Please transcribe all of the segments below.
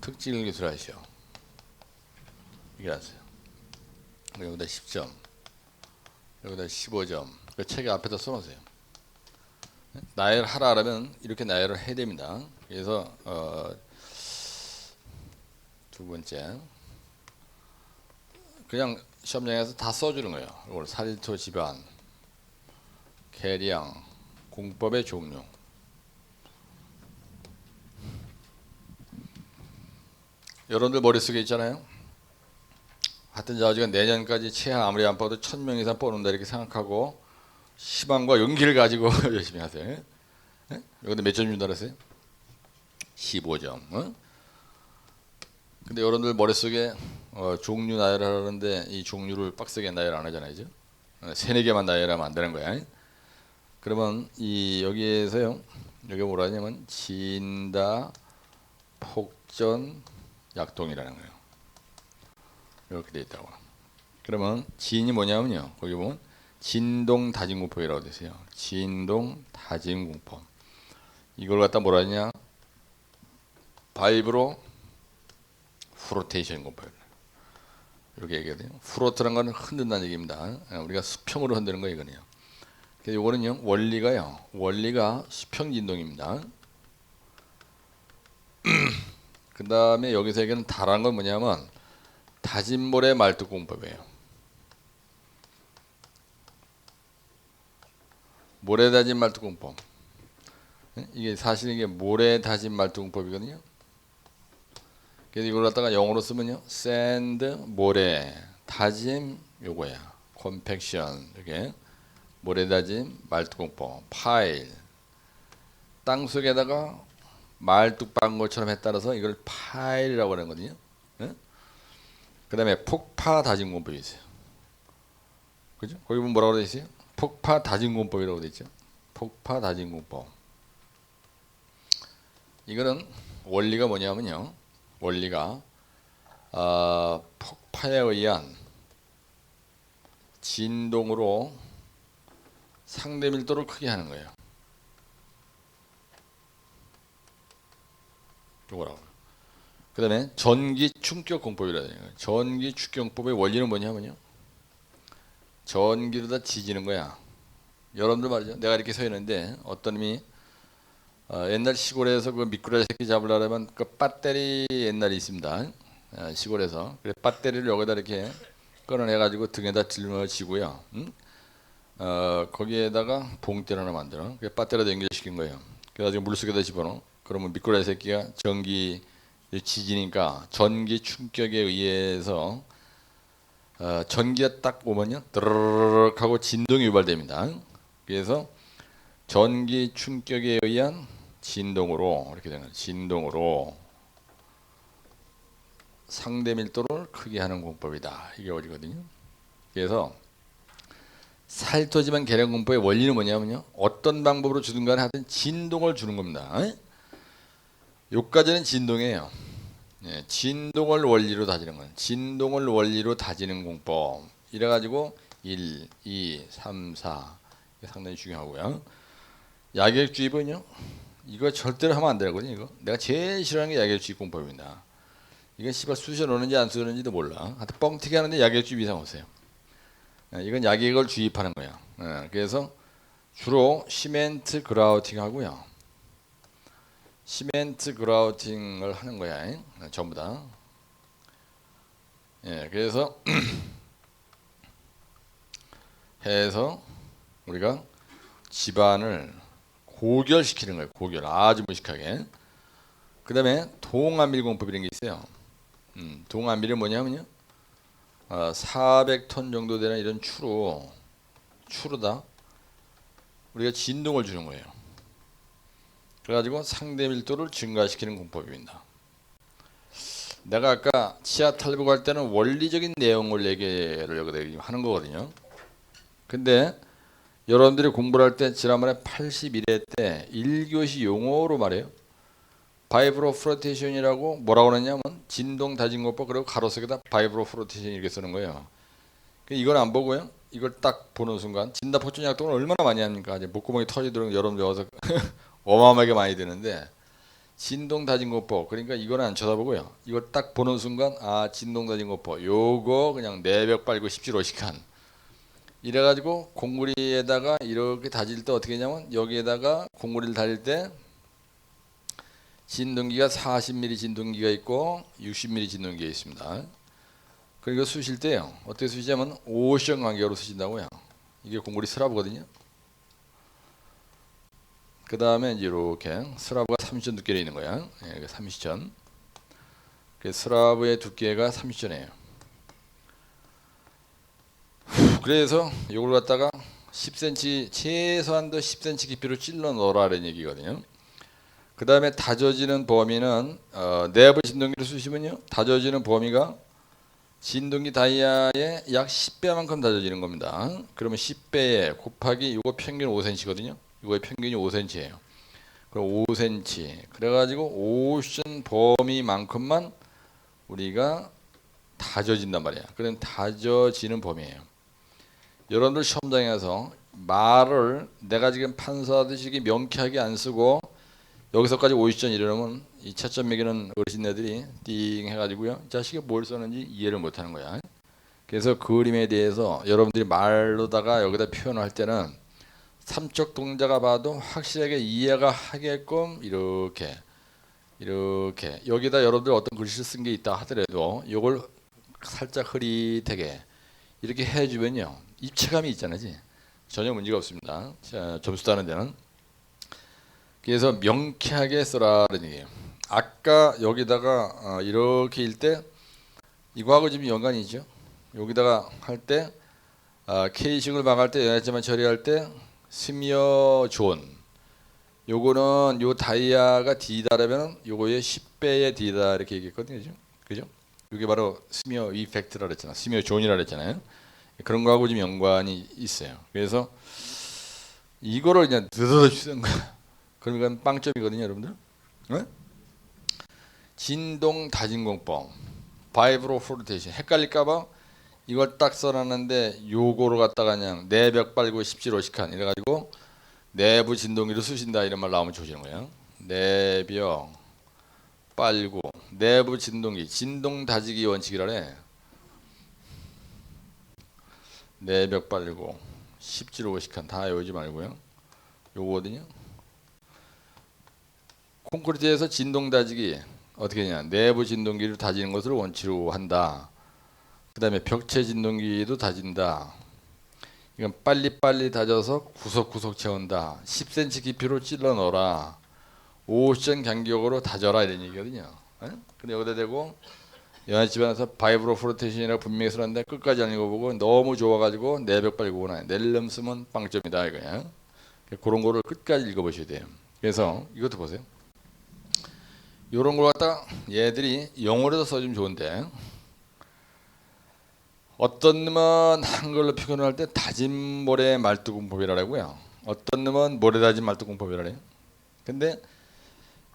특징을 기술하시오. 이게 왔어요. 여기다 10점, 여기다 15점. 그 책에 앞에다 써놓으세요. 나열을 하라 그러면 이렇게 나열을 해야 됩니다. 그래서 두 번째, 그냥 시험장에서 다 써주는 거예요. 이걸 살토 집안, 계량, 공법의 종류. 여러분들 머릿속에 있잖아요. 하여튼 저지가 내년까지 최하 아무리 안 뽑아도 1000명 이상 뽑는다 이렇게 생각하고 희망과 용기를 가지고 열심히 하세요. 여기다 몇 점 준다 그랬어요? 15점. 근데 여러분들 머릿속에 종류 나열을 하는데 이 종류를 빡세게 나열 안 하잖아요. 이제? 3-4개만 나열하면 안 되는 거야. 그러면 이 여기에서요. 여기 뭐라 하냐면 진다, 폭전, 약동이라는 거예요. 이렇게 돼 있다고. 그러면 진이 뭐냐면요. 거기 보면 진동 다진공법이라고 되어 있어요. 진동 다진공법. 이걸 갖다 뭐라 하냐? 바이브로 프로테이션 공법. 이렇게 얘기해요. 프로트라는 건 흔든다는 얘기입니다. 우리가 수평으로 흔드는 거 이거네요. 그래서 이거는요. 원리가 수평 진동입니다. 그 다음에 여기서 얘기하는 다라는 건 뭐냐면 다진 모래 말뚝 공법이에요. 모래 다진 말뚝 공법. 이게 사실 이게 모래 다진 말뚝 공법이거든요. 그래서 이걸 갖다가 영어로 쓰면요. 샌드, 모래, 다짐 요거야. 컴팩션 이렇게 모래 다짐 말뚝 공법. 파일. 땅 속에다가 말뚝 박은 것처럼 했다라서 이걸 파일이라고 하는 거거든요. 그 다음에 폭파 다진 공법이 있어요. 그죠? 거기 보면 뭐라고 되어 있어요? 폭파 다진 공법이라고 되어 있죠. 폭파 다진 공법. 이거는 원리가 뭐냐면요. 원리가 폭파에 의한 진동으로 상대 밀도를 크게 하는 거예요. 요거라고. 그 다음에 전기 충격 공법이라는 거예요. 전기 충격 공법의 원리는 뭐냐면요. 전기로 다 지지는 거야. 여러분들 말이죠. 내가 이렇게 서 있는데 어떤 놈이 옛날 시골에서 그 미꾸라지 새끼 잡으려면 그 배터리 옛날에 있습니다. 시골에서. 그래서 배터리를 여기다 이렇게 꺼내가지고 등에다 짊어지고요. 거기에다가 봉대를 하나 만들어. 그 배터리를 연결시킨 거예요. 그래가지고 물속에다 집어넣어. 그러면 미꾸라지 새끼가 전기 지지니까 전기 충격에 의해서 전기가 딱 오면요. 드르륵 하고 진동이 유발됩니다. 그래서 전기 충격에 의한 진동으로 이렇게 되는 진동으로 상대 밀도를 크게 하는 공법이다. 이게 어디거든요. 그래서 살토지만 계량 공법의 원리는 뭐냐면요. 어떤 방법으로 주든 간에 하여튼 진동을 주는 겁니다. 요까지는 진동이에요. 진동을 원리로 다지는 건 진동을 원리로 다지는 공법. 이래가지고 1, 2, 3, 4 이게 상당히 중요하고요. 약액주입은요. 이거 절대로 하면 안 되거든요. 이거 내가 제일 싫어하는 게 약액주입 공법입니다. 이건 씨발 쑤셔 넣는지 안 쑤셔 넣는지도 몰라. 하여튼 뻥튀기 하는데 약액주입 이상 없어요. 이건 약액을 주입하는 거야. 그래서 주로 시멘트 그라우팅 하고요. 시멘트 그라우팅을 하는 거야. 전부 다. 그래서 해서 우리가 집안을 고결시키는 거예요. 고결 아주 무식하게. 그 다음에 동안밀 공법이라는 게 있어요. 동안밀은 뭐냐면요. 400톤 정도 되는 이런 추로다 우리가 진동을 주는 거예요. 그래가지고 상대 밀도를 증가시키는 공법입니다. 내가 아까 치아 탈북할 때는 원리적인 내용을 얘기를 여기다 하는 거거든요. 근데 여러분들이 공부를 할 때 지난번에 81회 때 1교시 용어로 말해요. 바이브로 프로테이션이라고 뭐라고 그러냐면 진동 다진공법 그리고 가로 속에다 바이브로 프로테이션 이렇게 쓰는 거예요. 이건 안 보고요. 이걸 딱 보는 순간 진다 폭전 약동을 얼마나 많이 합니까? 이제 목구멍이 터지도록 여러분들 와서 어마어마하게 많이 드는데 진동 다진공법. 그러니까 이거는 안 쳐다보고요. 이걸 딱 보는 순간 아 진동 다진공법. 요거 그냥 내벽 빨고 17호씩한. 이래가지고 공구리에다가 이렇게 다질 때 어떻게 하냐면 여기에다가 공구리를 다질 때 진동기가 40mm 진동기가 있고 60mm 진동기가 있습니다. 그리고 쑤실 때요. 어떻게 쑤시냐면 오션 간격으로 쑤신다고요. 이게 공구리 스라브거든요. 그 다음에 이제 이렇게 스라브가 30전 두께로 있는 거야. 예, 30전. 그 스라브의 두께가 30전이에요. 그래서 이걸 갖다가 10cm 최소한도 10cm 깊이로 찔러 넣으라는 얘기거든요. 그 다음에 다져지는 범위는 내부 진동기를 쑤시면요. 다져지는 범위가 진동기 다이아의 약 10배만큼 다져지는 겁니다. 그러면 10배에 곱하기 이거 평균 5cm거든요. 이거의 평균이 5cm예요. 그럼 5cm. 그래가지고 오션 범위만큼만 우리가 다져진단 말이야. 그럼 다져지는 범위예요. 여러분들 시험장에서 말을 내가 지금 판사하듯이 명쾌하게 안 쓰고 여기서까지 50전 이러면 이 채점 매기는 어르신네들이 띵 해가지고요. 이 자식이 뭘 썼는지 이해를 못하는 거야. 그래서 그림에 대해서 여러분들이 말로다가 여기다 표현할 때는 삼척 동자가 봐도 확실하게 이해가 하게끔 이렇게 여기다 여러분들 어떤 글씨를 쓴 게 있다 하더라도 이걸 살짝 흐릿하게 이렇게 해주면요. 입체감이 있잖아요. 전혀 문제가 없습니다. 자, 점수 따는 데는. 그래서 명쾌하게 써라는 얘기예요. 아까 여기다가 이렇게 일 때 이거하고 좀 연관이 있죠. 여기다가 할 때 케이싱을 막을 때 연했지만 처리할 때 스미어 존 요거는 요 다이아가 D다라면 요거의 10배의 D다 이렇게 얘기했거든요. 그죠? 이게 바로 스미어 이펙트라 그랬잖아. 스미어 존이라 그랬잖아요. 그런 거하고 좀 연관이 있어요. 그래서 이거를 그냥 드드드 쓰는 거야. 그러니까 빵점이거든요, 여러분들. 네? 진동 다진공법, 바이브로 프로테이션 헷갈릴까봐 이걸 딱 써놨는데 요거로 갖다가 그냥 내벽 빨고 17호씩한 이래가지고 내부 진동기를 쑤신다 이런 말 나오면 좋으시는 거예요. 내벽 빨고 내부 진동기 진동 다지기 원칙이라래. 내벽 빨고 17호씩한 다 외우지 말고요. 요거거든요. 콘크리트에서 진동 다지기 어떻게 하냐. 내부 진동기를 다지는 것을 원칙으로 한다. 그 다음에 벽체 진동기도 다진다. 이건 빨리빨리 다져서 구석구석 채운다. 10cm 깊이로 찔러 넣어라. 5션 간격으로 다져라 이런 얘기거든요. 근데 여기다 대고 연한 집안에서 바이브로 프로테이션이라고 분명히 쓰는데 끝까지 안 읽어보고 너무 좋아가지고 내벽 빨고 나 낼름 쓰면 빵점이다 이거야. 그런 거를 끝까지 읽어보셔야 돼요. 그래서 이것도 보세요. 이런 걸 갖다가 얘들이 영어로도 써주면 좋은데 어떤 놈은 한글로 표현을 할 때 다진 모래 말뚝공법이라고요. 어떤 놈은 모래 다진 말뚝공법이라래요. 근데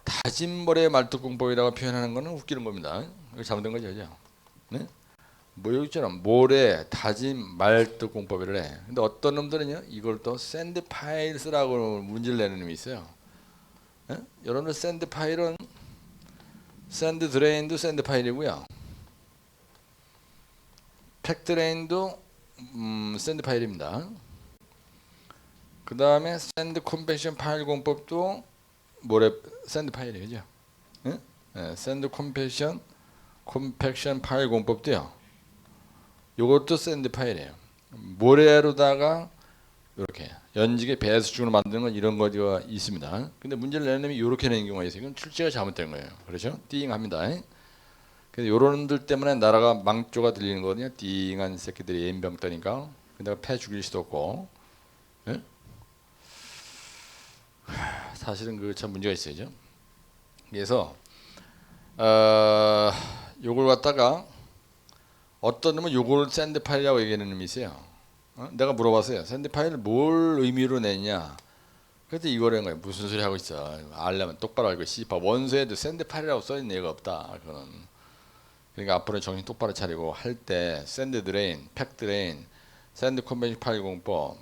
다진 모래 말뚝공법이라고 표현하는 거는 웃기는 겁니다. 이거 잘못된 거죠, 그죠? 네? 뭐 여기 있잖아. 모래 다진 말뚝공법이래. 근데 어떤 놈들은요, 이걸 또 샌드 파일스라고 문제를 내는 놈이 있어요. 네? 여러분들 샌드 파일은 샌드 드레인도 샌드 파일이고요. 팩 드레인도 샌드 파일입니다. 그 다음에 샌드 컴팩션 파일 공법도 모래 샌드 파일이에요, 그죠? 네? 네, 샌드 컴팩션 파일 공법도요. 요것도 샌드 파일이에요. 모래로다가 이렇게 연직의 배수축으로 만드는 건 이런 거가 있습니다. 근데 문제를 내는 놈이 이렇게 내는 경우가 있어요. 이건 출제가 잘못된 거예요. 그렇죠? 띵합니다. 근데 요런들 때문에 나라가 망조가 들리는 거거든요. 띵한 새끼들이 연병 떠니까. 근데 패 죽일 수도 없고. 예? 사실은 그 참 문제가 있어요. 그래서 요걸 갖다가 어떤 놈은 요걸 샌드 파일이라고 얘기하는 놈이 있어요. 내가 물어봤어요. 샌드 파일을 뭘 의미로 내냐? 그때 이거를 한 거예요. 무슨 소리 하고 있어? 알려면 똑바로 알고 씨파 원서에도 샌드 파일이라고 써있는 얘가 없다. 그거는. 그러니까 앞으로 정신 똑바로 차리고 할 때 샌드 드레인, 팩 드레인, 샌드 컨벤션 파일 공법,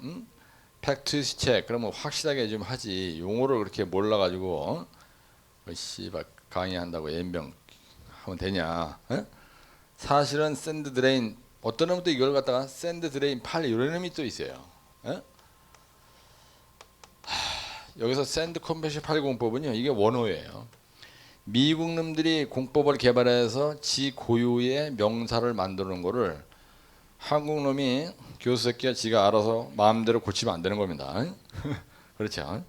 팩 트위스트 체크 그러면 확실하게 좀 하지. 용어를 그렇게 몰라가지고 씨발 강의한다고 연병 하면 되냐? 어? 사실은 샌드 드레인 어떤 놈은 또 이걸 갖다가 샌드 드레인 8 이런 놈이 또 있어요. 어? 여기서 샌드 컴패션 8 공법은요, 이게 원어예요. 미국 놈들이 공법을 개발해서 지 고유의 명사를 만드는 거를 한국 놈이 교수 새끼가 지가 알아서 마음대로 고치면 안 되는 겁니다. 그렇죠?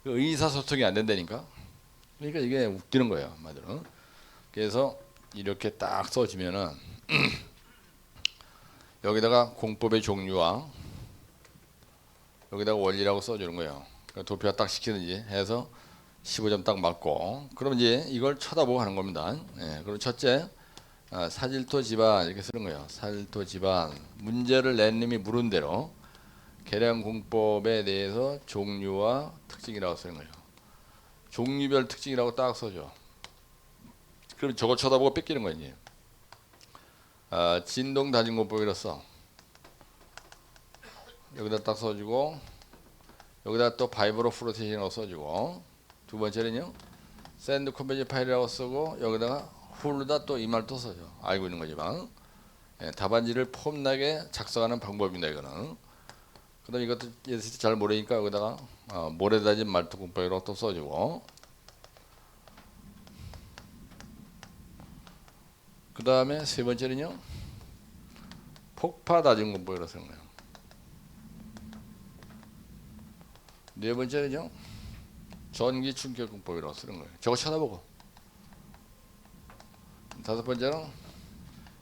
의사소통이 안 된다니까. 그러니까 이게 웃기는 거예요, 한마디로. 그래서 이렇게 딱 써주면은 여기다가 공법의 종류와 여기다가 원리라고 써주는 거예요. 그러니까 도표화 딱 시키든지 해서 15점 딱 맞고, 그럼 이제 이걸 쳐다보고 하는 겁니다. 예, 그럼 첫째, 사질토 집안 이렇게 쓰는 거예요. 사질토 집안 문제를 낸 놈이 물은 대로 계량 공법에 대해서 종류와 특징이라고 쓰는 거예요. 종류별 특징이라고 딱 써줘. 그럼 저거 쳐다보고 뺏기는 거야 이제. 진동 다진 공법이라 써. 여기다 딱 써주고, 여기다 또 바이브로 프로테이션이라고 써주고, 두 번째는요 샌드 컴패션 파일이라고 쓰고, 여기다가 훌르다 또 이 말 또 써줘. 알고 있는 거지만, 예, 답안지를 폼나게 작성하는 방법입니다 이거는. 그다음 이것도 잘 모르니까 여기다가 모래 다진 말투 공법이라고 또 써주고, 그 다음에 세 번째는요 폭파 다진 공법이라고 쓰는 거예요. 네 번째는요 전기 충격 공법이라고 쓰는 거예요. 저거 쳐다보고. 다섯 번째는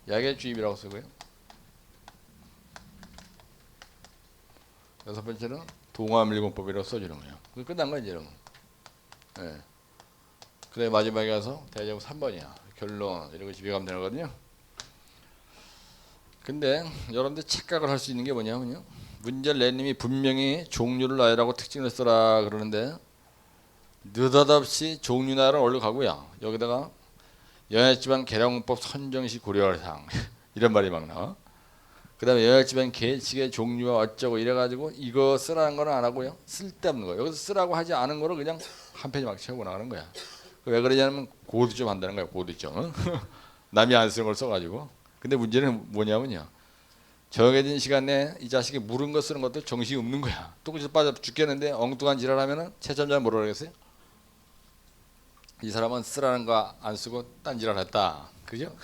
약의 주입이라고 쓰고요. 여섯 번째는 동화밀공법이라고 써주는 거예요. 그게 끝난 거예요 여러분. 예. 그 다음에 마지막에 가서 대제목 3번이야 결론. 이러고 집에 가면 되는 거거든요. 근데 여러분들 착각을 할 수 있는 게 뭐냐면요, 문제를 낸 님이 분명히 종류를 나열하고 특징을 써라 그러는데 느닷없이 종류 나열을 올려가고요, 여기다가 연약지방 계량공법 선정시 고려할 사항 이런 말이 막 나와. 그 다음에 연약지방 계측의 종류와 어쩌고 이래가지고 이거 쓰라는 거는 안 하고요, 쓸데없는 거 여기서 쓰라고 하지 않은 거를 그냥 한 페이지 막 채우고 나가는 거야. 왜 그러냐면 고도 좀 한다는 거야, 고도 좀. 남이 안 쓰는 걸 써가지고. 근데 문제는 뭐냐면요, 정해진 시간에 이 자식이 물은 거 쓰는 것도 정신이 없는 거야. 똥꼬에서 빠져 죽겠는데 엉뚱한 지랄하면은 채점자 뭐라 그러겠어요? 이 사람은 쓰라는 거 안 쓰고 딴 지랄했다. 그죠?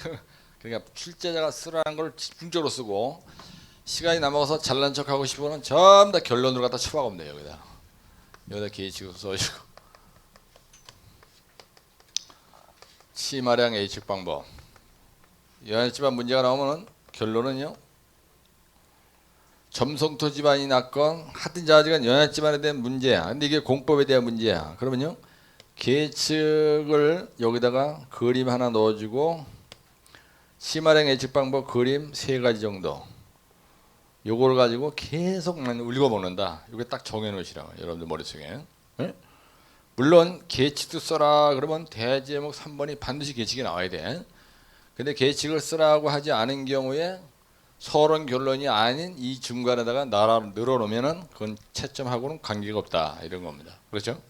그러니까 출제자가 쓰라는 걸 집중적으로 쓰고, 시간이 남아서 잘난 척하고 싶으면 전부 다 결론으로 갖다 쳐박으면 돼요. 여기다 계획치고 써주고. 치마량 예측 방법. 연합집안 문제가 나오면 결론은요, 점성토 집안이 났건 하여튼 자지간 연합집안에 대한 문제야. 근데 이게 공법에 대한 문제야. 그러면요 계측을 여기다가 그림 하나 넣어주고, 치마량 예측 방법 그림 3가지 정도, 요거를 가지고 계속 읽어보는다. 이게 딱 정해놓으시라고 여러분들 머릿속에. 네? 물론 계측도 써라 그러면 대제목 3번이 반드시 계측이 나와야 돼. 근데 계측을 쓰라고 하지 않은 경우에 서론 결론이 아닌 이 중간에다가 늘어놓으면은 그건 채점하고는 관계가 없다 이런 겁니다. 그렇죠?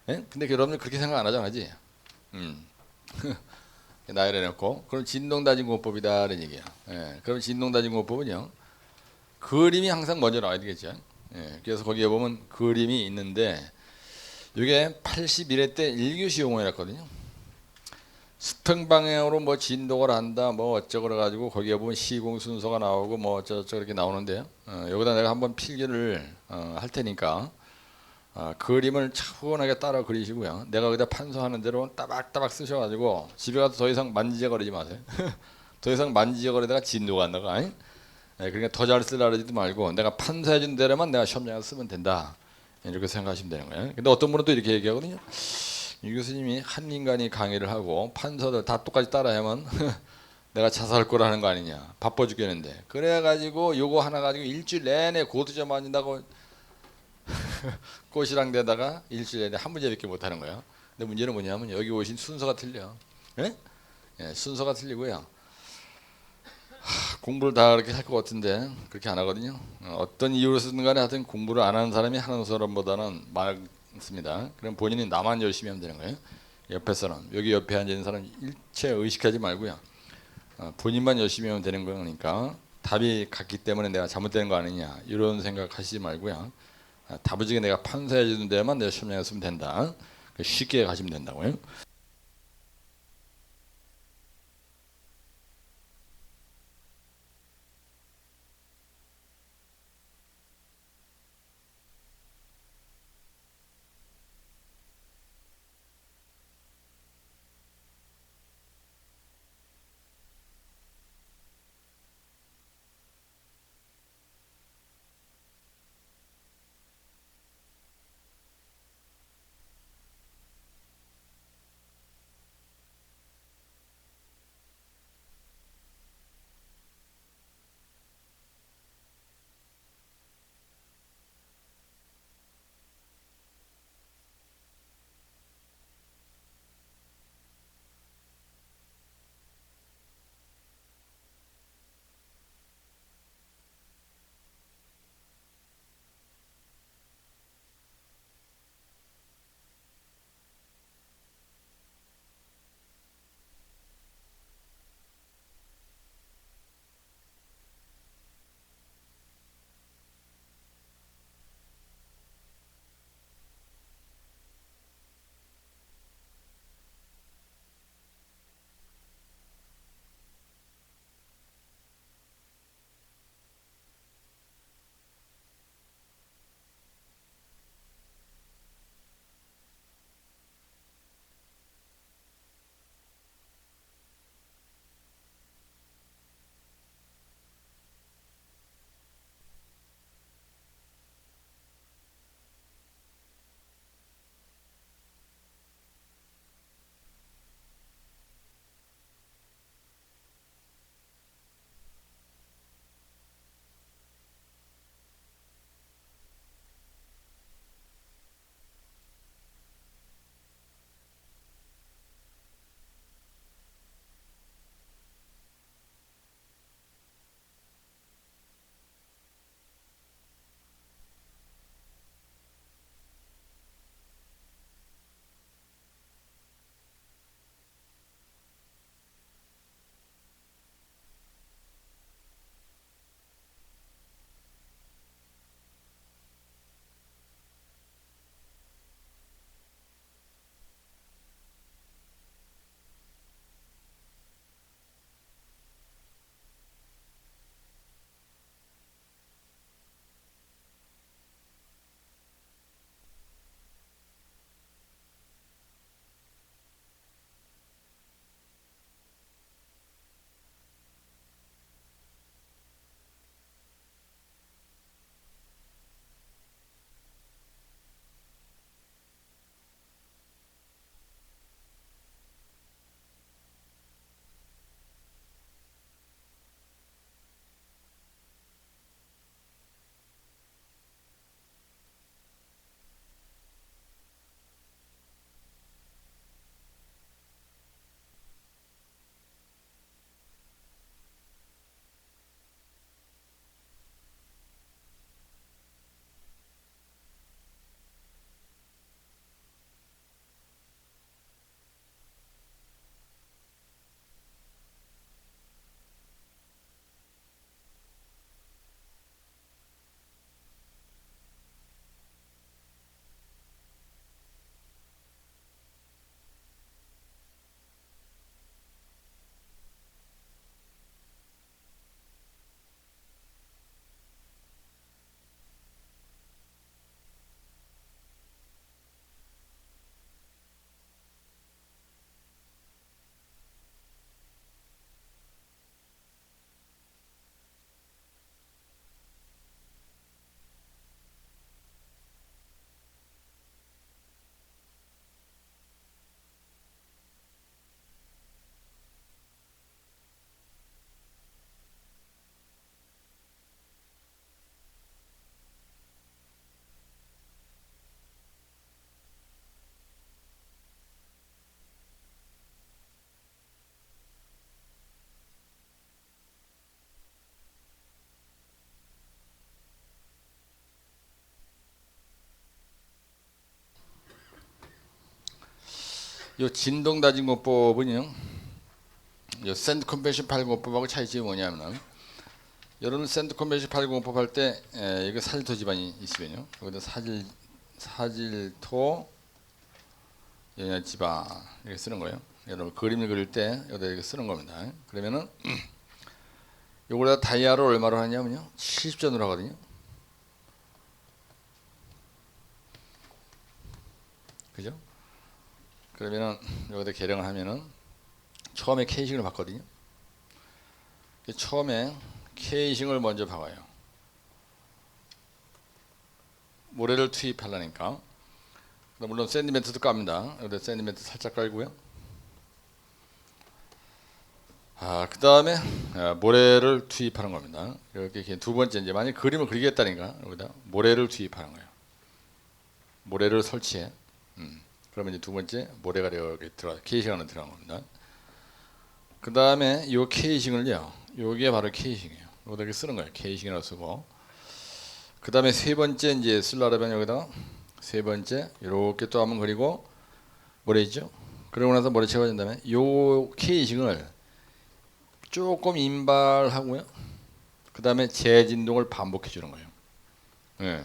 예? 근데 여러분들 그렇게 생각 안 하잖아지. 나열해놓고 그럼 진동다진공법이다라는 얘기야. 예. 그럼 진동다진공법은요 그림이 항상 먼저 나와야 되겠죠. 예. 그래서 거기에 보면 그림이 있는데, 이게 81회 때 1교시 용어였거든요. 수평 방향으로 뭐 진동을 한다 뭐 어쩌고 그래가지고 거기에 보면 시공 순서가 나오고 뭐 어쩌고 이렇게 나오는데요. 여기다 내가 한번 필기를 할 테니까 그림을 차분하게 따라 그리시고요. 내가 거기다 판서하는 대로 따박따박 쓰셔가지고 집에 가서 더 이상 만지작거리지 마세요. 더 이상 만지작거리다가 진도가 안 나가. 그러니까 더 잘 쓰라 그러지도 말고 내가 판서해준 대로만 내가 시험장에서 쓰면 된다. 이렇게 생각하시면 되는 거예요. 근데 어떤 분은 또 이렇게 얘기하거든요. 이 교수님이 한 인간이 강의를 하고 판서들 다 똑같이 따라하면 내가 자살할 거라는 거 아니냐. 바빠 죽겠는데. 그래가지고 요거 하나 가지고 일주일 내내 고도점 맞는다고 꽃이랑 대다가 일주일 내내 한 문제밖에 못하는 거예요. 근데 문제는 뭐냐면 여기 오신 순서가 틀려. 예? 예, 순서가 틀리고요. 공부를 다 그렇게 할 것 같은데 그렇게 안 하거든요. 어떤 이유로 쓰든 간에 하여튼 공부를 안 하는 사람이 하는 사람보다는 많습니다. 그럼 본인이 나만 열심히 하면 되는 거예요. 옆에 사람, 여기 옆에 앉아 있는 사람 일체 의식하지 말고요. 본인만 열심히 하면 되는 거니까 답이 같기 때문에 내가 잘못되는 거 아니냐 이런 생각하시지 말고요. 다부지게 내가 판사해 주는 데만 내가 설명했으면 된다. 쉽게 가시면 된다고요. 요 진동 다진 공법은요, 요 샌드 컨벤션 8공법하고 차이점이 뭐냐면은, 여러분 샌드 컨벤션 8공법 할 때 이거 사질토 집안이 있으면요, 여기다 사질토 영양 집안 이렇게 쓰는 거예요. 여러분 그림을 그릴 때 여기다 이렇게 쓰는 겁니다. 그러면은 요거다 다이아를 얼마로 하냐면요, 70전으로 하거든요. 그죠? 그러면은 여기다 계량을 하면은 처음에 K식을 봤거든요. 처음에 K식을 먼저 박아요. 모래를 투입하려니까. 물론 샌디멘트도 깝니다. 여기다 샌디멘트 살짝 깔고요. 그 다음에 모래를 투입하는 겁니다. 이렇게 두 번째, 이제 만약 그림을 그리겠다니까 여기다 모래를 투입하는 거예요. 모래를 설치해. 그러면 이제 두 번째 모래가 이렇게 K식 안에 들어간 겁니다. 그 다음에 이 K식을요, 요게 바로 K식이에요. 여기다 이렇게 쓰는 거예요. K식이라고 쓰고. 그 다음에 세 번째 이제 쓰려면 여기다가 세 번째 이렇게 또 한번 그리고 모래 있죠. 그러고 나서 모래 채워진 다음에 요 K식을 조금 인발하고요. 그 다음에 재진동을 반복해 주는 거예요. 네.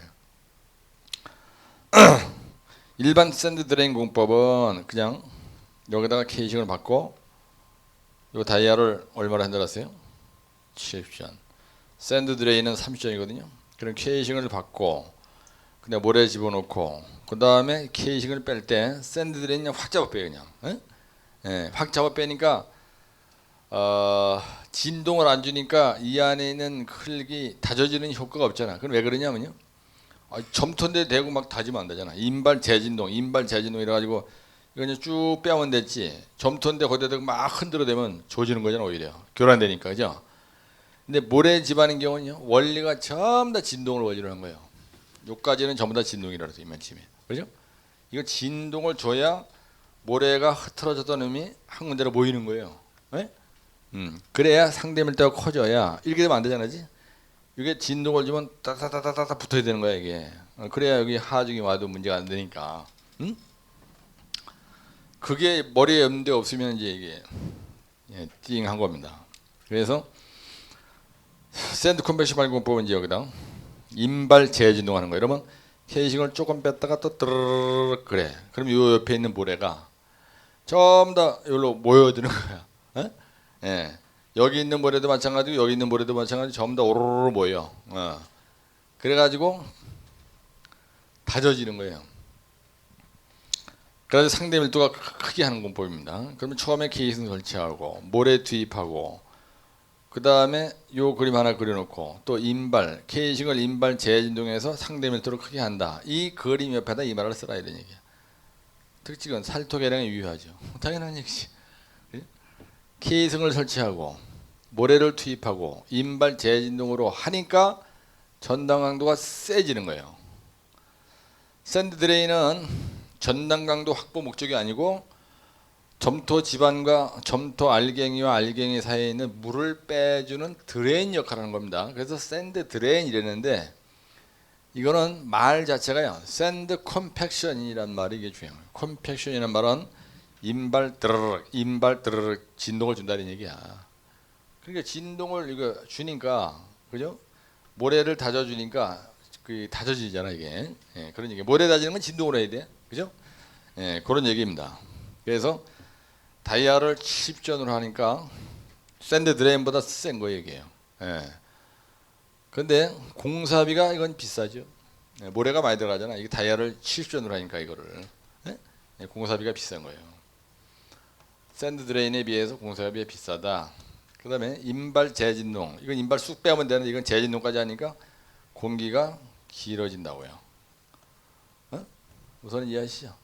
일반 샌드 드레인 공법은 그냥 여기다가 K식을 받고 요 다이아를 얼마로 한다 했어요? 70전. 샌드 드레인은 30전이거든요. 그럼 K식을 받고 그냥 모래 집어넣고 그 다음에 K식을 뺄 때 샌드 드레인은 확 잡아 빼요. 그냥 확 잡아 빼니까 진동을 안 주니까 이 안에 있는 흙이 다져지는 효과가 없잖아. 그럼 왜 그러냐면요, 점토인데 대고 막 다지면 안 되잖아. 인발 재진동 이래가지고 이거 그냥 쭉 빼면 됐지. 점토인데 거기다 막 흔들어대면 조지는 거잖아. 오히려 교란되니까. 그죠? 근데 모래 집안인 경우는요, 원리가 전부 다 진동을 원리로 한 거예요. 요까지는 전부 다 진동이라고 해서 이만침에. 그죠? 이거 진동을 줘야 모래가 흐트러졌던 놈이 한 군데로 모이는 거예요. 네? 그래야 상대 밀도가 커져야 이렇게 되면 안 되잖아. 이게 진동을 주면 따다다다다 붙어야 되는 거야 이게. 그래야 여기 하중이 와도 문제가 안 되니까. 그게 머리에 염대 없으면 이제 이게 띵한 겁니다. 그래서 샌드 컨벤션 발공법은 이제 여기다 인발 재진동하는 거예요. 여러분 K식을 조금 뺐다가 또 드르르 그래. 그럼 요 옆에 있는 모래가 전부 다 여기로 모여드는 거야. 예. 여기 있는 모래도 마찬가지고 여기 있는 모래도 마찬가지고 전부 다 오로로 모여. 그래가지고 다져지는 거예요. 그래서 상대 밀도가 크게 하는 공법입니다. 그러면 처음에 K식 설치하고 모래 투입하고 그 다음에 요 그림 하나 그려놓고 또 인발 K식을 인발 재진동해서 상대 밀도를 크게 한다. 이 그림 옆에다 이 말을 쓰라 이런 얘기야. 특징은 살토 계량에 유효하죠. 당연한 얘기지. K승을 설치하고 모래를 투입하고 인발 재진동으로 하니까 전당 강도가 세지는 거예요. 샌드 드레인은 전당 강도 확보 목적이 아니고 점토 집안과 점토 알갱이와 알갱이 사이에 있는 물을 빼주는 드레인 역할을 하는 겁니다. 그래서 샌드 드레인 이랬는데 이거는 말 자체가요, 샌드 컴팩션이란 말이 이게 중요해요. 컴팩션이라는 말은 인발 드르륵 진동을 준다는 얘기야. 그러니까 진동을 이거 주니까, 그죠? 모래를 다져주니까 그 다져지잖아 이게. 그런 얘기. 모래 다지는 건 진동으로 해야 돼, 그죠? 그런 얘기입니다. 그래서 다이아를 70전으로 하니까 샌드 드레인보다 센 거 얘기예요. 근데 공사비가 이건 비싸죠. 모래가 많이 들어가잖아. 이게 다이아를 70전으로 하니까 이거를 공사비가 비싼 거예요. 샌드 드레인에 비해서 공사비가 비싸다. 그 다음에 인발 재진동, 이건 인발 쑥 빼면 되는데 이건 재진동까지 하니까 공기가 길어진다고요. 우선 이해하시죠?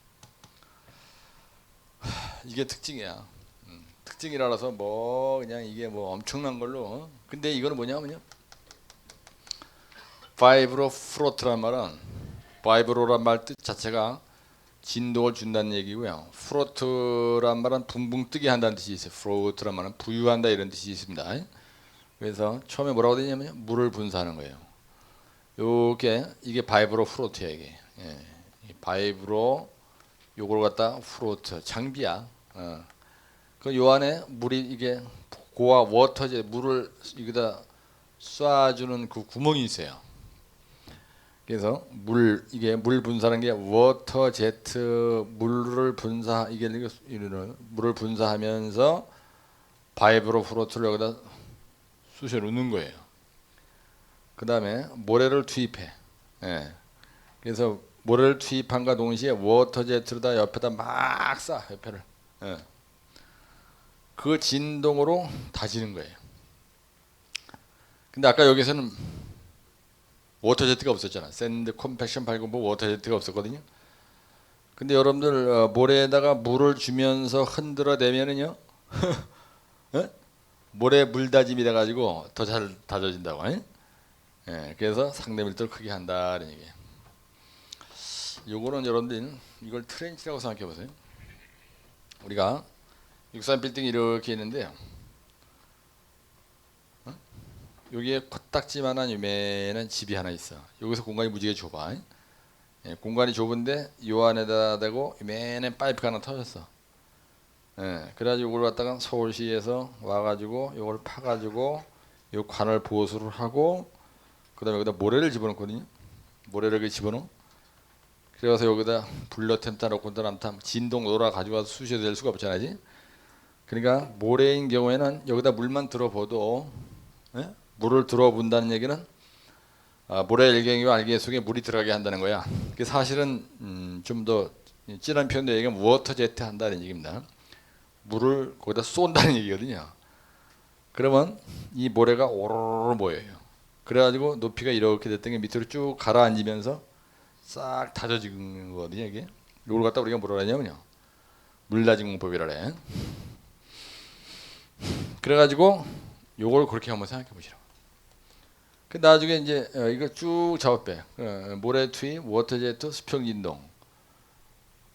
이게 특징이야. 특징이라서 뭐 그냥 이게 뭐 엄청난 걸로. 근데 이거는 뭐냐면요, 바이브로 프로트란 말은, 바이브로란 말 뜻 자체가 진동을 준다는 얘기고요. 프로트란 말은 붕붕 뜨게 한다는 뜻이 있어요. 프로트란 말은 부유한다 이런 뜻이 있습니다. 그래서 처음에 뭐라고 되냐면요, 물을 분사하는 거예요. 요게 이게 바이브로 프로트야 이게. 바이브로 요걸 갖다 프로트 장비야. 그 요 안에 물이 이게 고와 워터제 물을 여기다 쏴주는 그 구멍이 있어요. 그래서 이게 물 분사하는 게 워터 제트 물을 분사 이게 이런 물을 분사하면서 바이브로 프로트를 여기다 쑤셔 놓는 거예요. 그 다음에 모래를 투입해. 예. 그래서 모래를 투입한과 동시에 워터 제트로다 옆에다 막 쏴 옆에를. 예. 그 진동으로 다지는 거예요. 근데 아까 여기서는 워터 제트가 없었잖아. 샌드 컴팩션 발광부 워터 제트가 없었거든요. 근데 여러분들 모래에다가 물을 주면서 흔들어 대면은요 모래 물다짐이 돼가지고 더 잘 다져진다고. 예, 그래서 상대 밀도를 크게 한다는 얘기예요. 요거는 여러분들 이걸 트렌치라고 생각해 보세요. 우리가 63빌딩이 이렇게 있는데요. 여기에 코딱지만한 유명한 집이 하나 있어. 여기서 공간이 무지개 좁아. 예, 공간이 좁은데 요 안에다 대고 유명한 파이프가 하나 터졌어. 예, 그래가지고 이걸 갖다가 서울시에서 와가지고 요걸 파가지고 요 관을 보수를 하고 그 다음에 여기다 모래를 집어넣거든요. 모래를 이렇게 집어넣어. 그래서 여기다 불러템타 놓고남탐 진동 노라 가져가서 쑤셔도 될 수가 없잖아요. 그러니까 모래인 경우에는 여기다 물만 들어봐도 물을 들어본다는 얘기는 모래 일경이와 알갱이 속에 물이 들어가게 한다는 거야. 그 사실은 좀 더 진한 표현도 얘기하면 워터 제트 한다는 얘기입니다. 물을 거기다 쏜다는 얘기거든요. 그러면 이 모래가 오로로 모여요. 그래가지고 높이가 이렇게 됐던 게 밑으로 쭉 가라앉으면서 싹 다져지는 거거든요. 이게 이걸 갖다 우리가 뭐라 하냐면요 물다짐 공법이라 그래. 그래가지고 요걸 그렇게 한번 생각해 보시라고. 그 나중에 이제 이거 쭉 작업해. 모래 투입, 워터 제트, 수평 진동.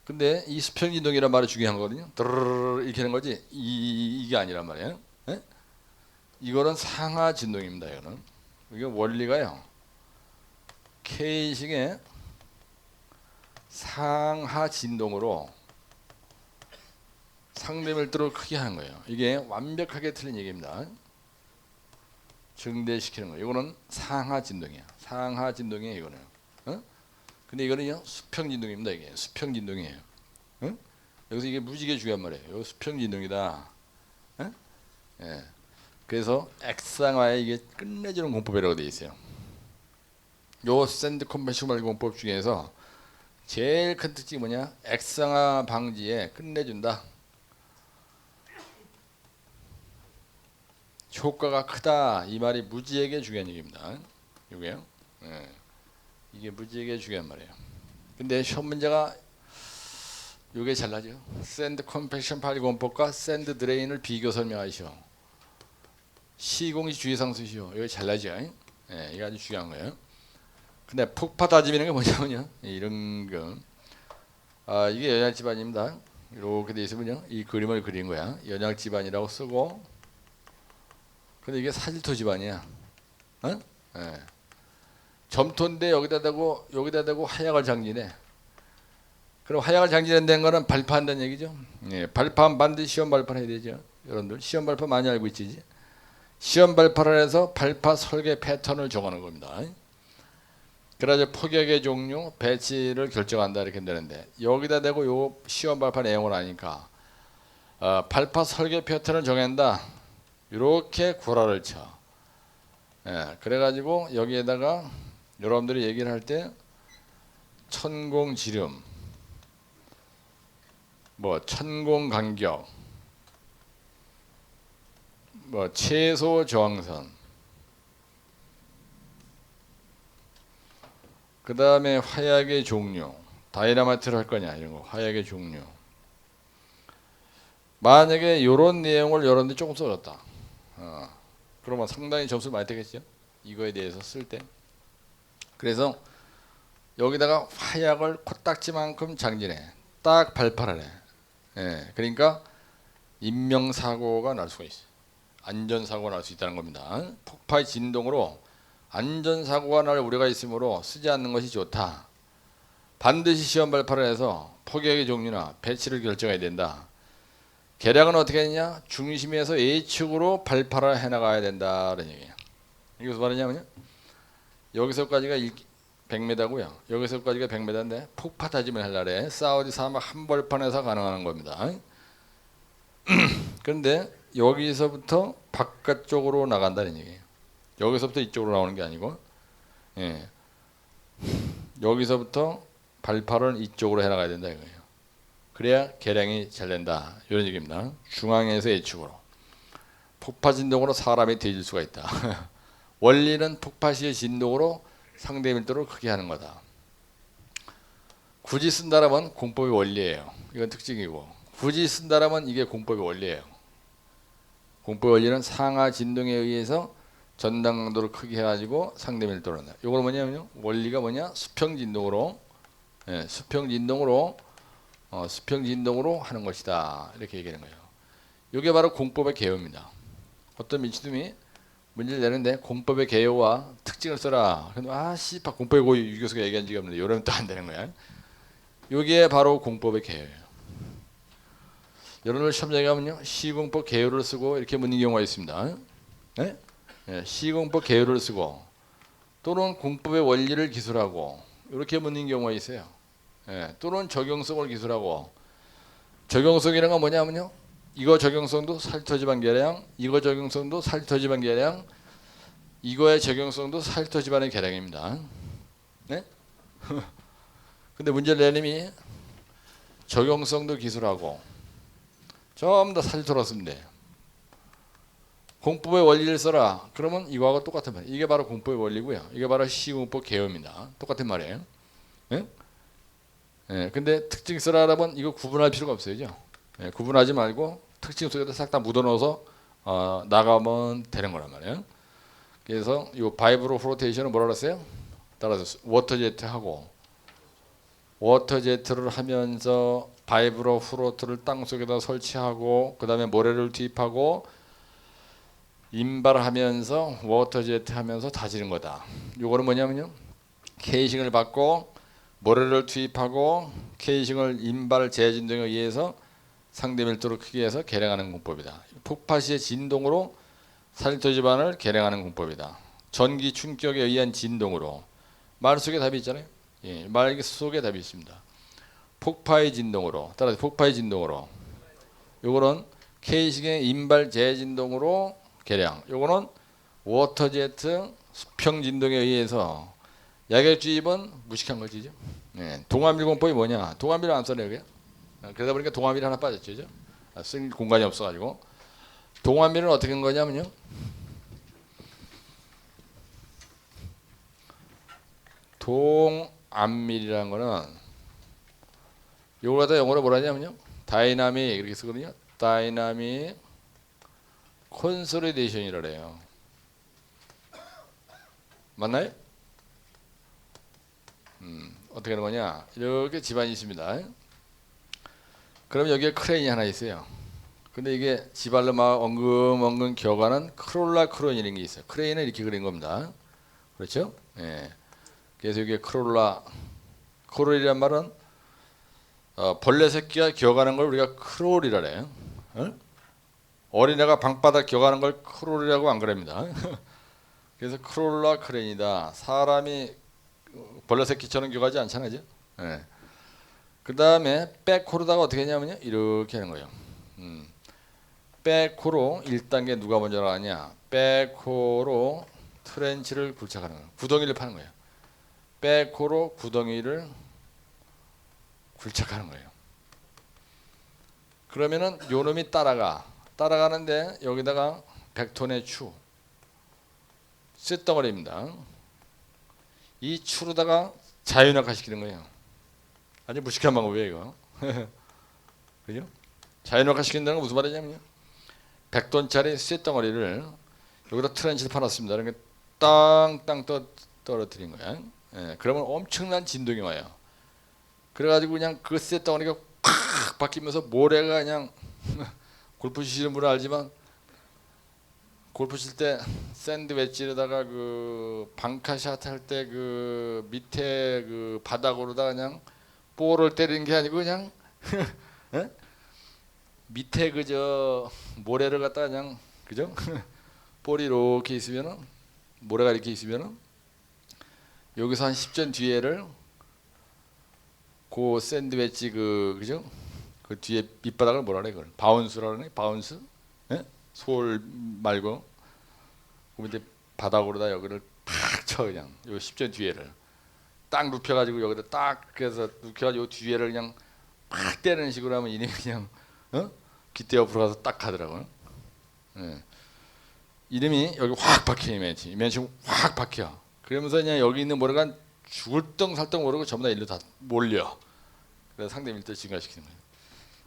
근데 이 수평 진동이란 말이 중요한 거거든요. 드르르 이렇게 하는 거지. 이게 아니란 말이에요. 예? 이거는 상하 진동입니다. 이거는 이게 원리가요. K식의 상하 진동으로 상대 밀도를 크게 하는 거예요. 이게 완벽하게 틀린 얘기입니다. 증대시키는 거예요. 이거는 상하 진동이야. 상하 진동이에요. 이거는. 근데 이거는요 수평 진동입니다. 이게 수평 진동이에요. 여기서 이게 무지개 중요한 말이에요. 이거 수평 진동이다. 예. 그래서 X상하에 이게 끝내주는 공법이라고 되어 있어요. 요 샌드 컨벤셔널 공법 중에서 제일 큰 특징이 뭐냐? X상하 방지에 끝내준다. 효과가 크다. 이 말이 무지에게 중요한 얘기입니다. 이게요. 예. 이게 무지에게 중요한 말이에요. 근데 시험 문제가 요게 잘나죠. 샌드 컴팩션 파리 공법과 샌드 드레인을 비교 설명하시오. 시공시 주의상수시오. 이거 잘나죠. 예, 이게 아주 중요한 거예요. 근데 폭파 다짐이라는 게 뭐냐면요. 이런 거. 이게 연약 집안입니다. 이렇게 돼 있으면요. 이 그림을 그린 거야. 연약 집안이라고 쓰고. 근데 이게 사질토 집안이야. 예. 점토인데 여기다 대고 하약을 장진해. 그럼 하약을 장진한다는 거는 발파한다는 얘기죠. 예, 발파하면 반드시 시험 발파를 해야 되죠. 여러분들 시험 발파 많이 알고 있지. 시험 발파를 해서 발파 설계 패턴을 정하는 겁니다. 그래서 폭격의 종류, 배치를 결정한다 이렇게 되는데 여기다 대고 요 시험 발파 내용을 아니까 발파 설계 패턴을 정한다. 이렇게 구라를 쳐. 예, 그래가지고 여기에다가 여러분들이 얘기를 할 때 천공지름, 뭐 천공간격, 뭐 최소 저항선, 그 다음에 화약의 종류, 다이나마이트를 할 거냐 이런 거, 화약의 종류. 만약에 이런 내용을 여러분들이 조금 써줬다. 그러면 상당히 점수를 많이 되겠죠. 이거에 대해서 쓸 때. 그래서 여기다가 화약을 코딱지만큼 장진해. 딱 발파를 해. 예, 그러니까 인명사고가 날 수가 있어요. 안전사고가 날 수 있다는 겁니다. 폭파의 진동으로 안전사고가 날 우려가 있으므로 쓰지 않는 것이 좋다. 반드시 시험 발파를 해서 폭격의 종류나 배치를 결정해야 된다. 계량은 어떻게 했냐? 중심에서 A축으로 발파를 해나가야 된다는 얘기예요. 이게 무슨 말이냐면요. 여기서까지가 100m고요. 여기서까지가 100m인데 폭파 다짐을 하려래. 사우디 사막 한벌판에서 가능한 겁니다. 그런데 여기서부터 바깥쪽으로 나간다는 얘기예요. 여기서부터 이쪽으로 나오는 게 아니고, 예. 여기서부터 발파를 이쪽으로 해나가야 된다 이거예요. 그래야 계량이 잘 된다 이런 얘기입니다. 중앙에서 A축으로 폭파 진동으로 사람이 뒤질 수가 있다. 원리는 폭파 시의 진동으로 상대 밀도를 크게 하는 거다. 굳이 쓴다라면 공법의 원리예요. 이건 특징이고, 굳이 쓴다라면 이게 공법의 원리예요. 공법의 원리는 상하 진동에 의해서 전당 강도를 크게 해가지고 상대 밀도를 한다. 이걸 뭐냐면요, 원리가 뭐냐, 수평 진동으로, 예, 수평 진동으로 하는 것이다 이렇게 얘기하는 거예요. 이게 바로 공법의 개요입니다. 어떤 민치님이 문제를 내는데 공법의 개요와 특징을 써라. 그런데 씨발 공법의 고유 유 교수가 얘기한 적이 없는데 이러면 또 안 되는 거야. 이게 바로 공법의 개요예요. 여러분들 시험장에 가면요, 시공법 개요를 쓰고 이렇게 묻는 경우가 있습니다. 네? 네, 시공법 개요를 쓰고 또는 공법의 원리를 기술하고 이렇게 묻는 경우가 있어요. 예, 또는 적용성을 기술하고, 적용성이라는 건 뭐냐면요, 이거 적용성도 살토지방 계량, 이거 적용성도 살토지방 계량, 이거의 적용성도 살토지방의 계량입니다. 네? 근데 문제를 내님이 적용성도 기술하고 전부 다 살토로 쓰면 돼. 공법의 원리를 써라. 그러면 이거하고 똑같은 말이에요. 이게 바로 공법의 원리고요. 이게 바로 시공법 개요입니다. 똑같은 말이에요. 네? 예, 근데 특징 쓰라라면 이거 구분할 필요가 없어요. 예, 구분하지 말고 특징 속에다 싹 다 묻어넣어서 나가면 되는 거란 말이에요. 그래서 이 바이브로 플로테이션은 뭐라 그랬어요? 따라서 워터제트 하고, 워터제트를 하면서 바이브로 플로트를 땅 속에다 설치하고, 그 다음에 모래를 투입하고 인발하면서 워터제트 하면서 다지는 거다. 이거는 뭐냐면요, 케이싱을 받고 모래를 투입하고 케이싱을 인발 재진동에 의해서 상대 밀도를 크게 해서 계량하는 공법이다. 폭파 시의 진동으로 살토 지반을 계량하는 공법이다. 전기 충격에 의한 진동으로, 말 속에 답이 있잖아요. 예, 말 속에 답이 있습니다. 폭파의 진동으로, 따라서 폭파의 진동으로, 요거는 케이싱의 인발 재진동으로 계량, 요거는 워터제트 수평 진동에 의해서 약액주입은 무식한 거지죠. 네, 동암밀 공법이 뭐냐? 동암밀을 안 써내요, 그냥. 그러다 보니까 동암밀 하나 빠졌죠, 그죠? 쓸 공간이 없어가지고. 동암밀은 어떻게 한 거냐면요, 동암밀이라는 거는 요걸 갖다 영어로 뭐라 하냐면요, 다이나믹 이렇게 쓰거든요. 다이나믹 콘솔리데이션이라 그래요. 맞나요? 어떻게 하는 거냐, 이렇게 집안이 있습니다. 그럼 여기에 크레인이 하나 있어요. 근데 이게 지발로 막 엉금엉금 기어가는 크롤라 크론이라는 게 있어요. 크레인은 이렇게 그린 겁니다. 그렇죠? 예. 그래서 이게 크롤이란 말은 벌레 새끼가 기어가는 걸 우리가 크롤이라 그래요. 어린애가 방바닥 기어가는 걸 크롤이라고 안 그럽니다. 그래서 크롤라 크레인이다. 사람이 벌레 새끼처럼 기어가지 않잖아요. 그죠? 예. 그 다음에 백호로다가 어떻게 했냐면요, 이렇게 하는 거예요. 백호로 1단계 누가 먼저 나가냐, 백호로 트렌치를 굴착하는 거예요. 구덩이를 파는 거예요. 백호로 구덩이를 굴착하는 거예요. 그러면은 요 놈이 따라가는데 여기다가 100톤의 쇳덩어리입니다. 이 추로다가 자연학화 시키는 거예요. 아주 무식한 방법이에요, 이거. 그죠? 자연학화 시킨다는 건 무슨 말이냐면요, 100톤짜리 쇳덩어리를 여기다 트렌치를 파놨습니다. 그러니까 땅땅 떨어뜨린 거야. 예, 그러면 엄청난 진동이 와요. 그래가지고 그냥 그 쇳덩어리가 콱 바뀌면서 모래가 그냥 골프 치시는 분은 알지만, 골프 칠 때 샌드 웨지에다가 그 방카샷 할 때 그 밑에 그 바닥으로다 그냥 볼을 때리는 게 아니고 그냥 에? 밑에 그저 모래를 갖다가 그냥 그죠? 볼이 이렇게 있으면은 모래가 이렇게 있으면은 여기서 한 10전 뒤에를 그 샌드위치 그죠? 그 뒤에 밑바닥을 뭐라 그래 그걸 바운스라 그러네 바운스? 예? 솔 말고 그 밑에 바닥으로다 여기를 탁 쳐 그냥 요 10전 뒤에를 딱 눕혀가지고 여기다 딱 그래서 눕혀가지고 요 뒤에를 그냥 팍 때리는 식으로 하면 이놈이 그냥 기대 옆으로 가서 딱 가더라고요. 예. 이름이 여기 확 박혀 이면치 확 박혀. 그러면서 그냥 여기 있는 모래가 죽을 덩살덩 모르고 전부 다 일로 다 몰려. 그래서 상대 밀도 증가시키는 거예요.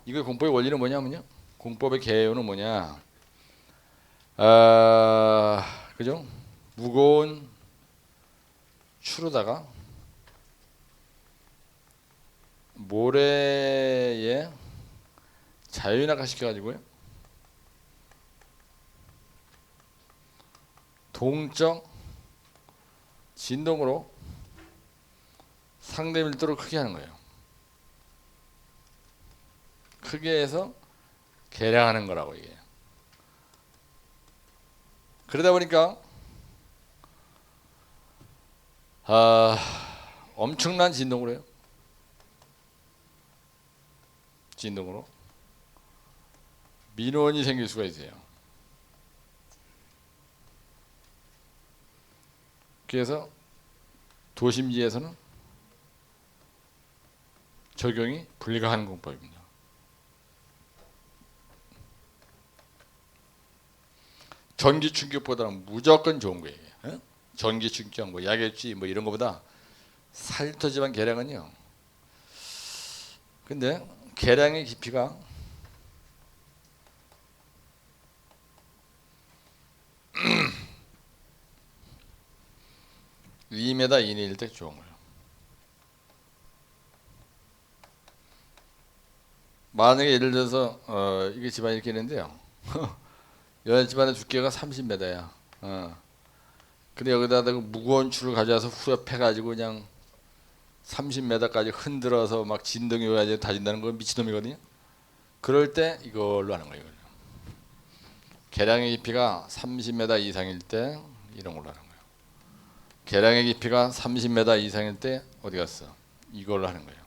이거 공법의 원리는 뭐냐면요. 공법의 개요는 뭐냐? 그죠? 무거운 추로다가 모래에 자유낙하 시켜가지고요. 동적 진동으로 상대 밀도를 크게 하는 거예요. 크게 해서 개량하는 거라고 이게. 그러다 보니까 엄청난 진동을 해요. 진동으로 민원이 생길 수가 있어요. 그래서 도심지에서는 적용이 불가한 공법입니다. 전기 충격보다는 무조건 좋은 거예요. 전기 충격, 뭐 약액지 뭐 이런 것보다 살토지방 계량은요. 근데 계량의 깊이가 2m 이내일 때 좋은 거예요. 만약에 예를 들어서 이게 집안이 이렇게 있는데요. 여 집안의 두께가 30m야. 근데 여기다 무거운 줄을 가져와서 후려 패가지고 그냥 30m까지 흔들어서 막 진동이 와가지고 다진다는 건 미친놈이거든요. 그럴 때 이걸로 하는 거예요. 계량의 깊이가 30m 이상일 때 이런 걸로 하는 거예요. 계량의 깊이가 30m 이상일 때 어디 갔어? 이걸로 하는 거예요.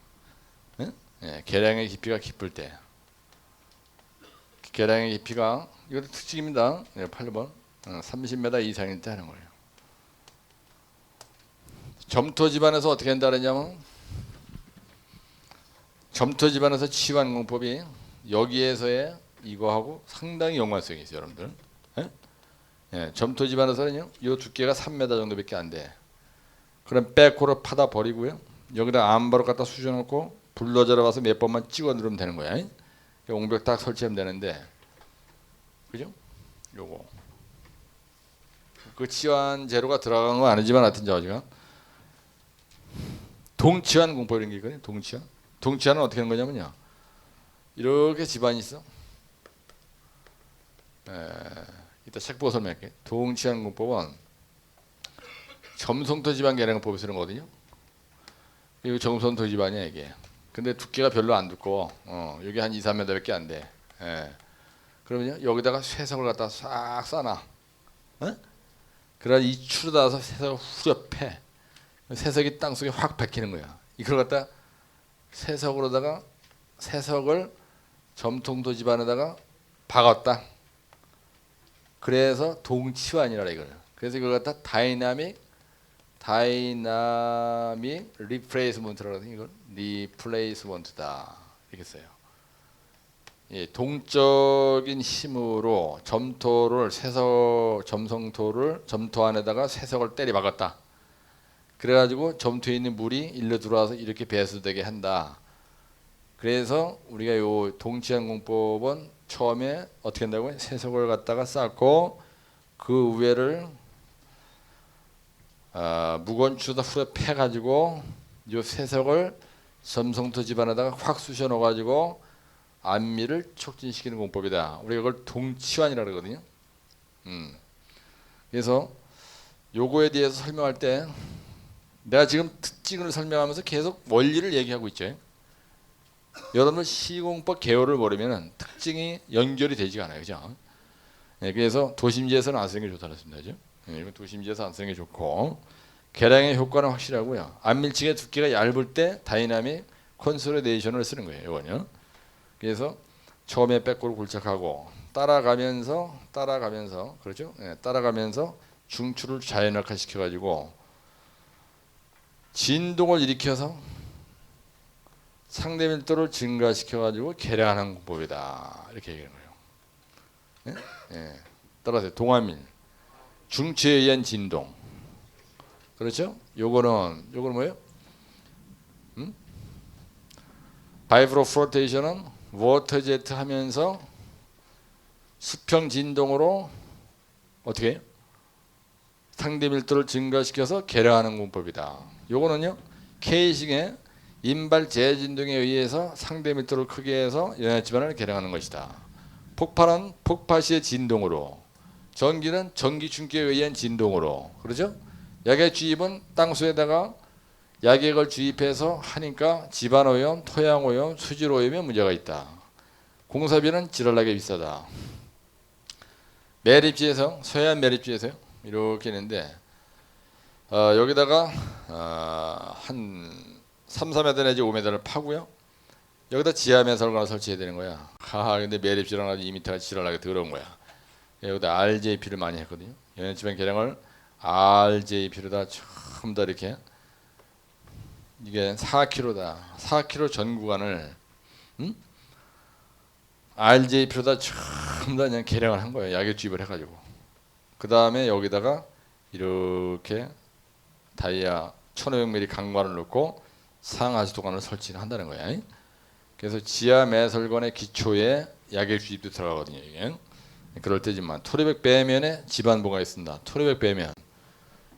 예, 계량의 깊이가 깊을 때. 계량의 깊이가 이것도 특징입니다. 8번 30m 이상일 때 하는 거예요. 점토 집안에서 어떻게 한다 그러냐면 점토 집안에서 치환 공법이 여기에서의 이거하고 상당히 연관성이 있어요, 여러분들. 예? 예, 점토 집안에서는요, 이 두께가 3m 정도밖에 안 돼. 그럼 백호로 파다 버리고요, 여기다 암바로 갖다 쑤셔놓고 불러져라 와서 몇 번만 찍어 누르면 되는 거야. 옹벽 딱 설치하면 되는데, 그죠? 요거 그 치환 재료가 들어간 건 아니지만 하여튼 저지가 동치환 공법 이런 게 있거든요. 동치환. 동치환은 어떻게 하는 거냐면요, 이렇게 집안이 있어. 이따 책 보고 설명할게. 동치환 공법은 점성토 집안 계량법을 쓰는 거거든요. 이거 점성토 집안이야 이게. 근데 두께가 별로 안 두꺼워. 여기 한 2, 3m밖에 안 돼. 그러면요, 여기다가 쇠석을 갖다 싹 싸놔. 그래야 이 추로 닿아서 쇠석을 후려 패. 쇠석이 땅속에 확 박히는 거야. 이걸 갖다 쇠석으로다가 쇠석을 점통도 집안에다가 박았다. 그래서 동치환이라 이거예요. 그래서 이걸 갖다 다이나믹 리플레이스먼트라고 하거든요. 이걸 리플레이스먼트다 이렇게 써요. 예, 동적인 힘으로 점토를 점성토를 점토 안에다가 쇠석을 때려 박았다. 그래가지고 점토에 있는 물이 일로 들어와서 이렇게 배수되게 한다. 그래서 우리가 요 동치환 공법은 처음에 어떻게 한다고요? 쇠석을 갖다가 쌓고 그 위에를 무거운 추다 후에 패가지고 요 쇠석을 점성토 집안에다가 확 쑤셔 넣어가지고 안미를 촉진시키는 공법이다. 우리가 이걸 동치환이라고 그러거든요. 그래서 요거에 대해서 설명할 때 내가 지금 특징을 설명하면서 계속 원리를 얘기하고 있죠. 여러분들 시공법 개요를 모르면 특징이 연결이 되지가 않아요. 그죠? 네, 그래서 도심지에서는 안 쓰는 게 좋다고 했습니다. 그죠? 네, 이건 도심지에서 안 쓰는 게 좋고, 계량의 효과는 확실하고요. 안밀층의 두께가 얇을 때 다이나믹 콘솔리데이션을 쓰는 거예요. 이거는요. 그래서 처음에 백골 굴착하고 따라가면서 그렇죠? 네, 따라가면서 중추를 자연악화 시켜가지고 진동을 일으켜서 상대 밀도를 증가시켜가지고 계량하는 공법이다. 이렇게 얘기하는 거예요. 네? 네. 따라서 동화밀 중추에 의한 진동. 그렇죠? 요거는 뭐예요? 바이브로 플로테이션은 워터 제트 하면서 수평 진동으로 어떻게 해요? 상대 밀도를 증가시켜서 계량하는 공법이다. 요거는요. K식의 인발 재진동에 의해서 상대 밀도를 크게 해서 연합 지반을 계량하는 것이다. 폭발은 폭파 시의 진동으로, 전기는 전기 충격에 의한 진동으로. 그렇죠? 약의 주입은 땅수에다가 약액을 주입해서 하니까 집안오염, 토양오염, 수질오염에 문제가 있다. 공사비는 지랄나게 비싸다. 매립지에서 서해안 매립지에서요. 이렇게 있는데 여기다가 한 3, 4m 내지 5m를 파고요. 여기다 지하 매설관을 설치해야 되는 거야. 근데 매립지랑 아주 2m가 지랄나게 더러운 거야. 여기다 RJP를 많이 했거든요. 연해지방 계량을 RJP로다 처음 다 이렇게 이게 4km다. 4km 전 구간을 RJP로다 처음 다 그냥 계량을 한 거예요. 약액 주입을 해가지고. 그 다음에 여기다가 이렇게 다이아 1500mm 강관을 넣고 상하수도관을 설치를 한다는 거야. 그래서 지하 매설관의 기초에 약액 주입도 들어가거든요. 이게. 그럴 때지만 토리백 배면에 집안부가 있습니다. 토리백 배면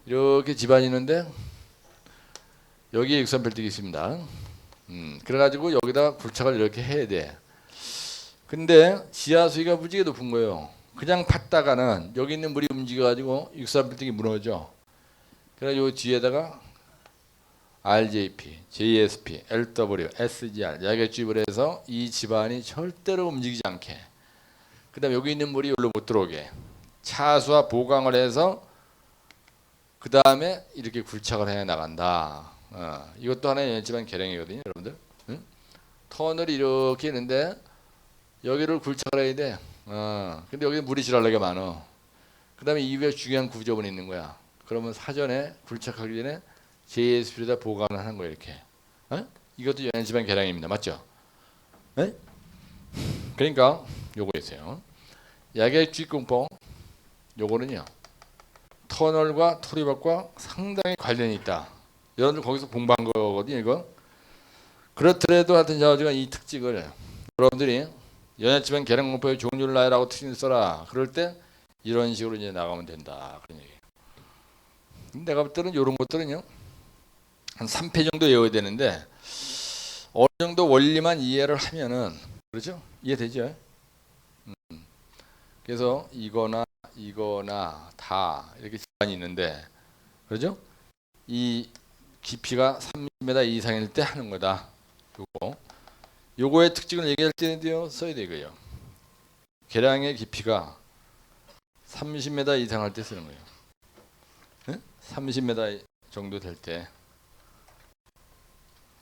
이렇게 집안이 있는데 여기에 육산 빌딩이 있습니다. 그래가지고 여기다 굴착을 이렇게 해야 돼. 근데 지하 수위가 무지개 높은 거예요. 그냥 팠다가는 여기 있는 물이 움직여가지고 육산 빌딩이 무너져. 그래서 요 뒤에다가 RJP, JSP, LW, SGR 약액 주입을 해서 이 집안이 절대로 움직이지 않게. 그 다음에 여기 있는 물이 여기로 못 들어오게 차수와 보강을 해서 그 다음에 이렇게 굴착을 해 나간다. 이것도 하나의 집안 계량이거든요, 여러분들. 응? 터널이 이렇게 있는데 여기를 굴착을 해야 돼. 근데 여기 물이 지랄나게 많어. 그 다음에 이후에 중요한 구조본이 있는 거야. 그러면 사전에 굴착하기 전에 JSP에다 보강을 하는 거예요, 이렇게. 이것도 연안 집안 계량입니다, 맞죠? 네? 그러니까 요거 있어요. 약액 주입 공법. 요거는요. 터널과 토리박과 상당히 관련이 있다. 여러분들 거기서 공부한 거거든요, 이거. 그렇더라도 하여튼 저가 이 특징을 여러분들이 연합지방 계량 공법의 종류를 나열하고 특징을 써라. 그럴 때 이런 식으로 이제 나가면 된다. 그런 얘기예요. 내가 볼 때는 이런 것들은요. 한 3패 정도 외워야 되는데 어느 정도 원리만 이해를 하면은 그렇죠? 이해되죠? 그래서 이거나 다 이렇게 집안이 있는데 그렇죠? 이 깊이가 30m 이상일 때 하는 거다. 요거의 특징을 얘기할 때는요 써야 되고요. 계량의 깊이가 30m 이상 할 때 쓰는 거예요. 네? 30m 정도 될 때.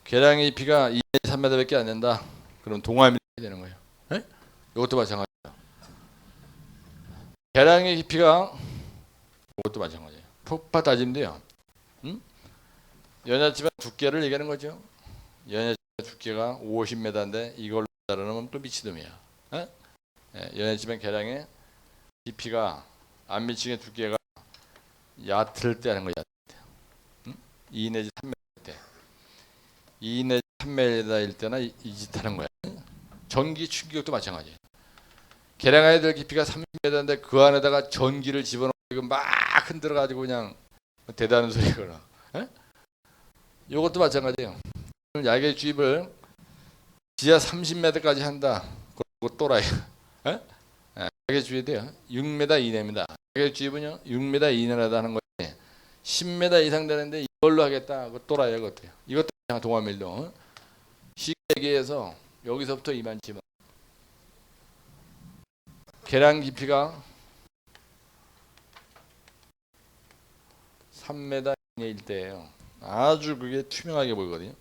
계량의 깊이가 2m, 3m밖에 안 된다. 그럼 동화밀이 되는 거예요. 네? 이것도 마찬가지예요. 계량의 깊이가 이것도 마찬가지예요. 폭파 따지면 돼요. 연야집안 두께를 얘기하는 거죠. 연야집안 두께가 50m인데 이걸로 자르면 또 미치놈이야. 네? 연야집안 계량의 깊이가 안미층의 두께가 얕을 때 하는 거야. 2 내지 3m 때. 2 내지 3m일 때나 이 짓 하는 거야. 전기 충격도 마찬가지예요. 계량해야 될 깊이가 30m인데 그 안에다가 전기를 집어넣고 막 흔들어가지고 그냥 대단한 소리거나. 이것도 마찬가지예요. 약의 주입을 지하 30m까지 한다. 그거 또라이. 약의 주입이 돼요. 6m 이내입니다. 약의 주입은요 6m 이내라도 하는 거지. 10m 이상 되는데 이걸로 하겠다. 그거 또라이야 그것도요. 이것도 그냥 동화밀도. 쉽게 얘기해서 여기서부터 이만치만. 계량 깊이가 3m 1대예요. 아주 그게 투명하게 보이거든요.